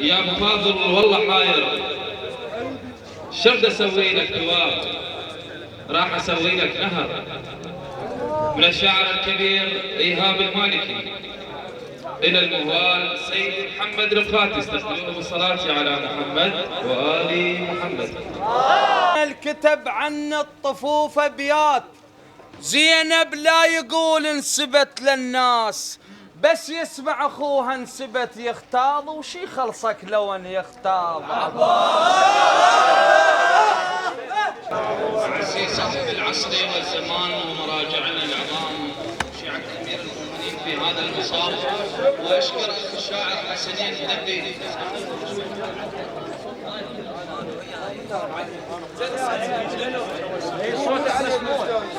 يا ابو فاضل والله حاير، شرد اسوي لك جواب؟ راح اسوي لك نهر من الشاعر الكبير ايهاب المالكي الى الموال سيد محمد رفاتي. استقبلوه بالصلاه على محمد وال محمد. الكتب عن الطفوف ابيات زينب لا يقول انسبت للناس، بس يسمع اخوها انسبت يختاض، وشي خلصك لو ان يختاض. عزيز صاحب العصر والزمان ومراجعنا العظام شيعة امير المؤمنين في هذا المصاب، واشكر اخ الشاعر حسنين الدبي.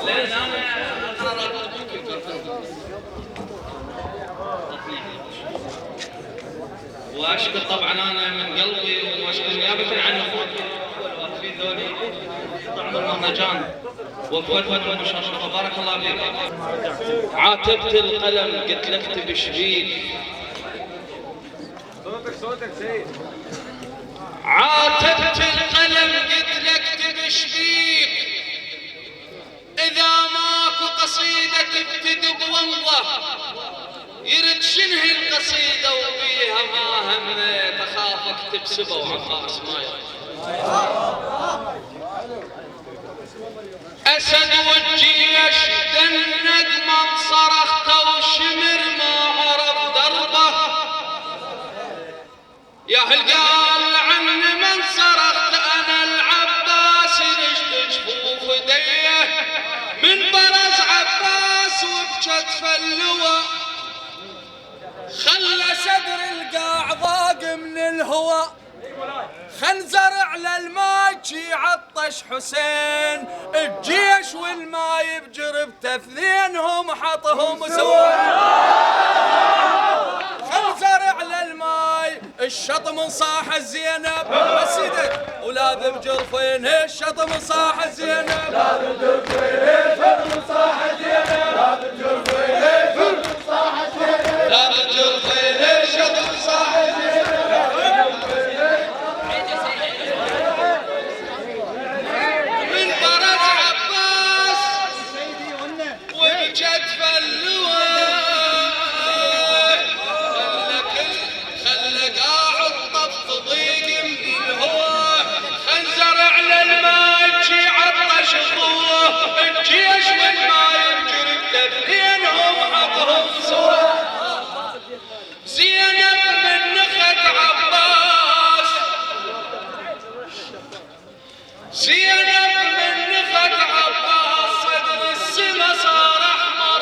لان انا قررت واشكر طبعا انا من قلبي، واشكر نيابه عن اخوتي الواقفين ذولي طعم المهرجان وقفتهم المشرفه. بارك الله فيك. عاتبت القلم قلت له اكتب ايش بيك. صوتك سيد. عاتبت القلم قلت له اكتب ايش بيك، اذا ماكو قصيده تبتدي بوالله يرد شنهي القصيده وبيها ما هميت، اخاف اكتب سبا وعفاس ما اسد والجيش دند من صرخت وشمر ما عرف دربه، يا هل قال عني من صرخت انا العباس رشد جفوف ايديه من برز عباس وبكتف اللواء، خلى صدر القاع ضاق من الهوى، خنزر على الماي عطش حسين، الجيش والماي بجربته اثنينهم حطهم سوا. خنزر على الماي الشطم صاح زينب بس يدك، ولاذ بجرفين الشطم صاح زينب، لاذ بجرفين الشطم صاح زينب، لاذ بجرفين الشطم صاح زينب، لاذ بجرفين الشطم صاح زينب. من برز عباس وبكتف اللواء خلى قاع الطف ضيق من الهوى، خنزر على الماي عطش اخوه، الجيش والماي بجربته اثنينهم حطهم سوا. زينب من نخت عباس، زينب من نخت عباس صدر السما صار احمر،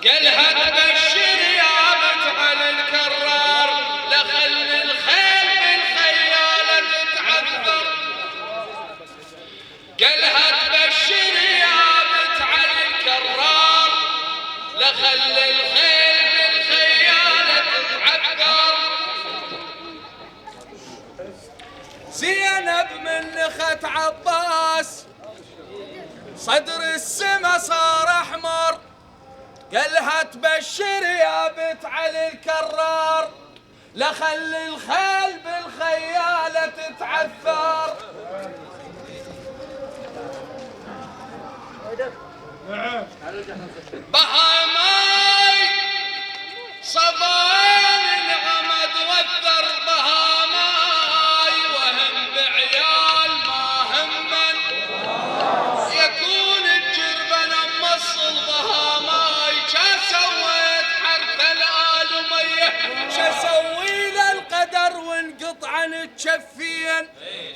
قالها تبشر يا بنت على الكرار، لخل الخيل بالخيالة تتعذر، قالها تبشر يا بنت على الكرار، لخل الخيل بالخيالة تتعذر. زينب من نخت عباس صدر السما صار احمر، قالها تبشر يا بنت علي الكرار، لخل الخيل بالخيالة تتعثر. بهاماي صبايا العمد والثر، بهاماي وهم بعيال ما همن، يكون الجربن موصل بهاماي، شا سويت حرث الآل وميه، شا سوي للقدر وانقطع الجفين،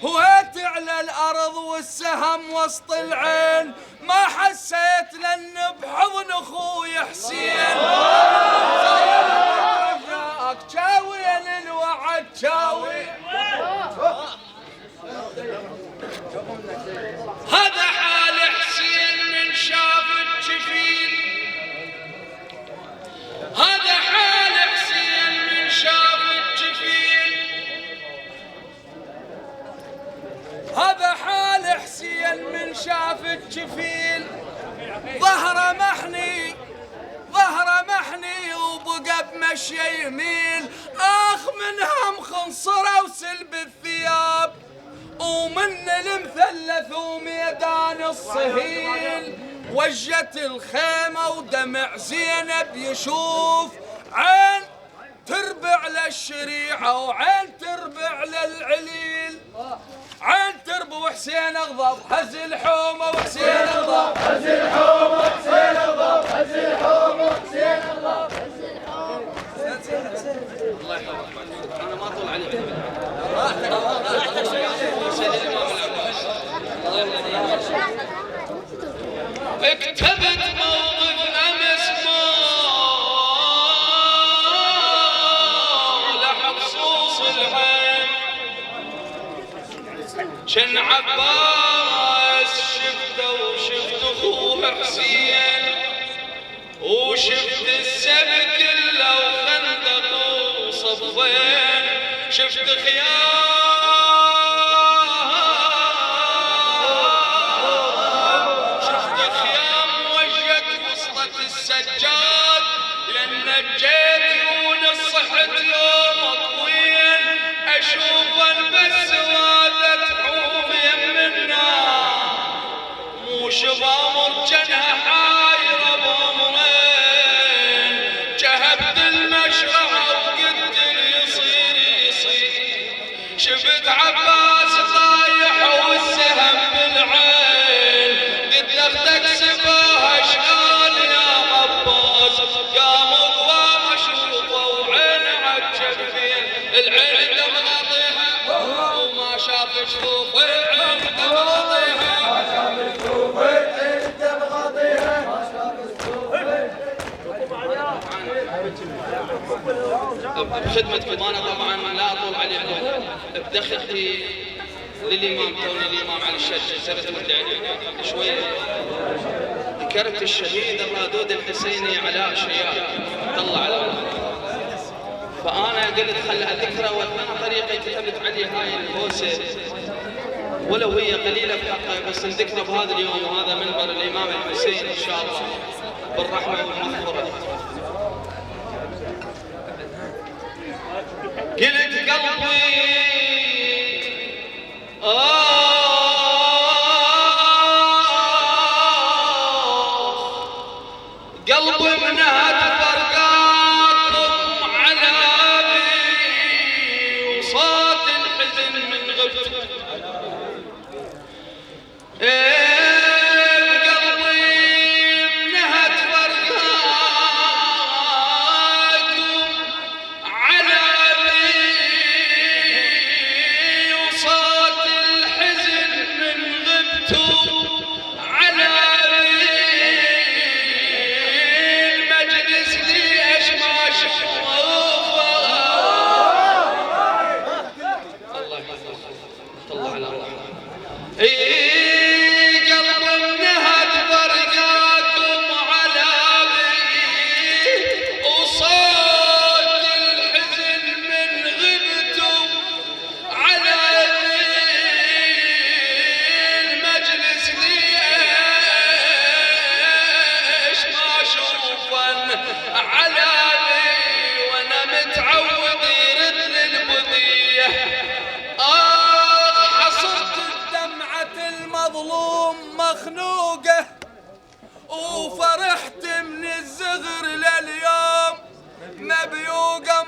هويت على الارض والسهم وسط العين، ما حسيت لان بحضن اخوي حسين. رجاك جاوي للوعد جاوي، هذا حال حسين من شاف الجفين، هذا حال حسين من شاف الجفين، هذا حال حسين من شاف الجفيل، ظهره محني ظهره محني وبقى بمشي يمين، اخ ومنها مخنصرة وسلب الثياب، ومن المثلث وميدان الصهيل، وجت الخيمة ودمع زينب يشوف، عين تربع للشريعة وعين تربع للعليل، عين تربع وحسين اغضب هز الحومة وحسين اغضب هز الحومة وحسين اغضب هز الحومة وحسين اغضب هز الحومة. الله يحفظك، انا ما اطول عليك. اكتبت موقف امس لحصوص العين، شن عباس شفته وشفت اخوه حسين، وشفت السبت كله وخندق وصفين، شفت خيام وجهك وسطة السجاد، لأن نجيت يونس صحت يوم طويل، أشوف بس وادت حوم يم النار، مو شبامر جنها حايرة بأمرين، جهبت المشرعة وقلت يصير شفت عباس طايح والسهم بالعين، قلت اختك سباها شلون يا عباس، قام قوام اشوفه وعين عجب فيه، العين دم غطيها وما شاف شفوف العين دم غطيها، ما شاف شفوف العين دم غطيها، ما شاف شفوف بخدمتكم. انا طبعا لا اطول عليكم، بدخلتي للامام كوني الامام على الشجره سرت شويه، ذكرت الشهيد الرادود الحسيني علاء شياب طلع على الله، فانا قلت خلها ذكرى واثناء طريقي كتبت عليه هاي الهوسه ولو هي قليله بحقه، بس نذكره بهذا اليوم، وهذا منبر الامام الحسين ان شاء الله بالرحمه والمغفره. قلت قلبي قلبي منها تفرقاكم على بي، وصوت الحزن من غبتك مخنوقة، وفرحت من الزغر لليوم مبيوقة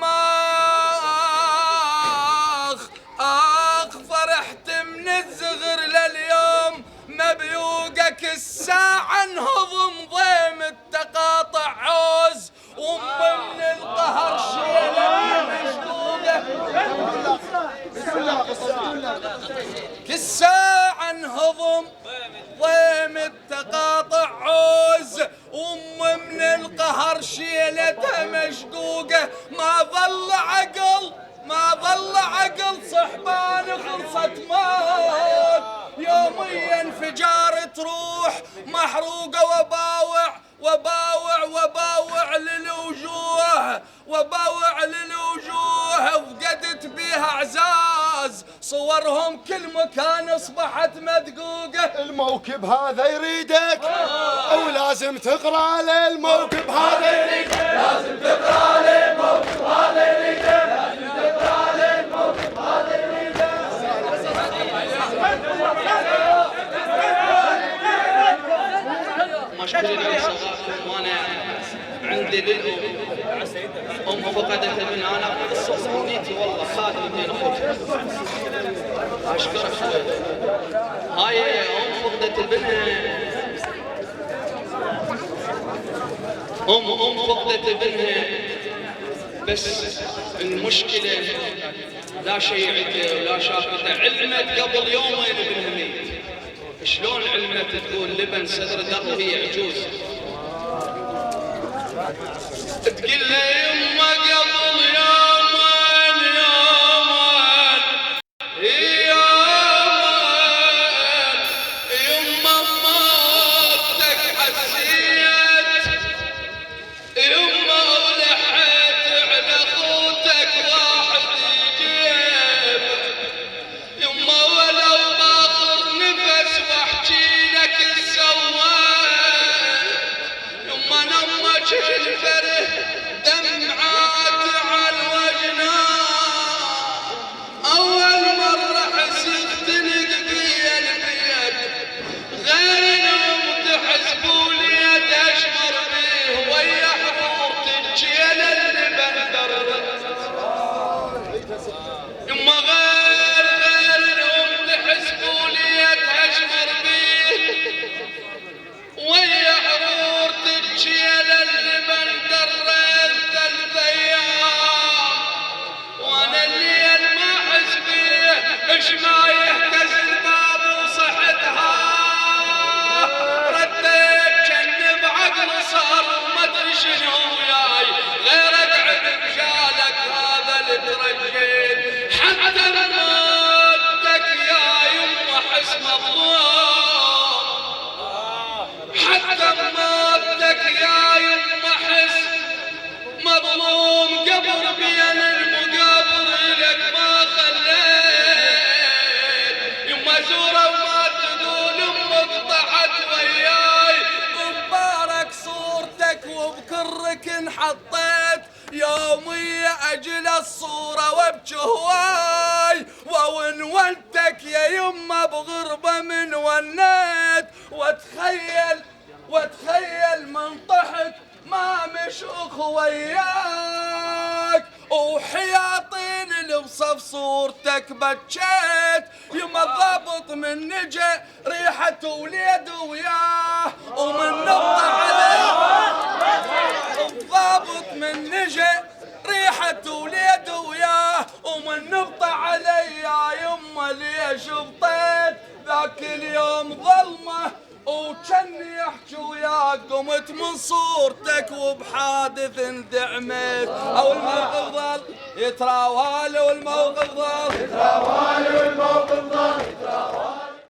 فرحت من الزغر لليوم مبيوقة، كل ساعة انهضم ضيم التقاطع عوز، ومن القهر شيلة مشدودة، كل ساعة انهضم ضيم التقاطع عوز، من القهر شيلتها مشقوقة، ما ظل عقل صحبان خلصت موت، يوميا انفجار تروح محروقة، وباوع للوجوه وفقدت بيها اعزاز، صورهم كل مكان اصبحت مدقوقة. الموكب هذا يريدك ولازم تقرا له، الموكب هذا يريدك لازم تقرا له، الموكب هذا يريدك لازم تقرا تدري عن صغاركم وانا عندي للأم فقدت ابن انا امنيتي والله خادم بين اخوك اشكرك سويد. هاي فقدت ابنها فقدت ابنها بس المشكلة لا شيعته ولا شافته علمت قبل يومين ابنها ميت. شلون علمت تقول لبن صدر در وهي عجوز تقول له يما قبل يومين يما موتك حسيت يما ولحت على خوتك واحد يجيب يما ولو باخر نفس واحكي لك السواد يما نمك الفره دمعات على الوجنان اول مره حسيت تنق بيا البيد غير نوم تحسبولي اشمر بيه ويا حبوب تجيل اللي بندرت يما غير نوم تحسبولي اشمر بيه ويا حبوب تجيل اللي بندرت 3 ايام وانا الليل ما احس بيه اش ما يهتز الباب وصحتها رديت جن بعقل صار وما ادري شنو وياي غير اقعد بجالك هذا اللي ترجيت حتى موتك يا يما حس مظلوم حتى موتك يا يما حس مظلوم قبر بين المقابر لك ما خليت يما زوره وما تقول امك طحت وياي وبارك صورتك وبكرك انحطيت يومي اجل الصورة وابكي هواي وونتك يا يما بغربة من ونيت واتخيل من طحت ما مش وياك وحياطين اللي بصف صورتك بكيت يما الضابط من نجي ريحة وليد وياه ومن نبض عليه الضابط من نجي ريحة وليد وياه ومن نبض علي يا يما ليش بطيت ذاك اليوم ظلمه وكان يحكي وياك قمت من صورتك وبحادث اندعمت او الموقف ظل يتراوالي والموقف ظل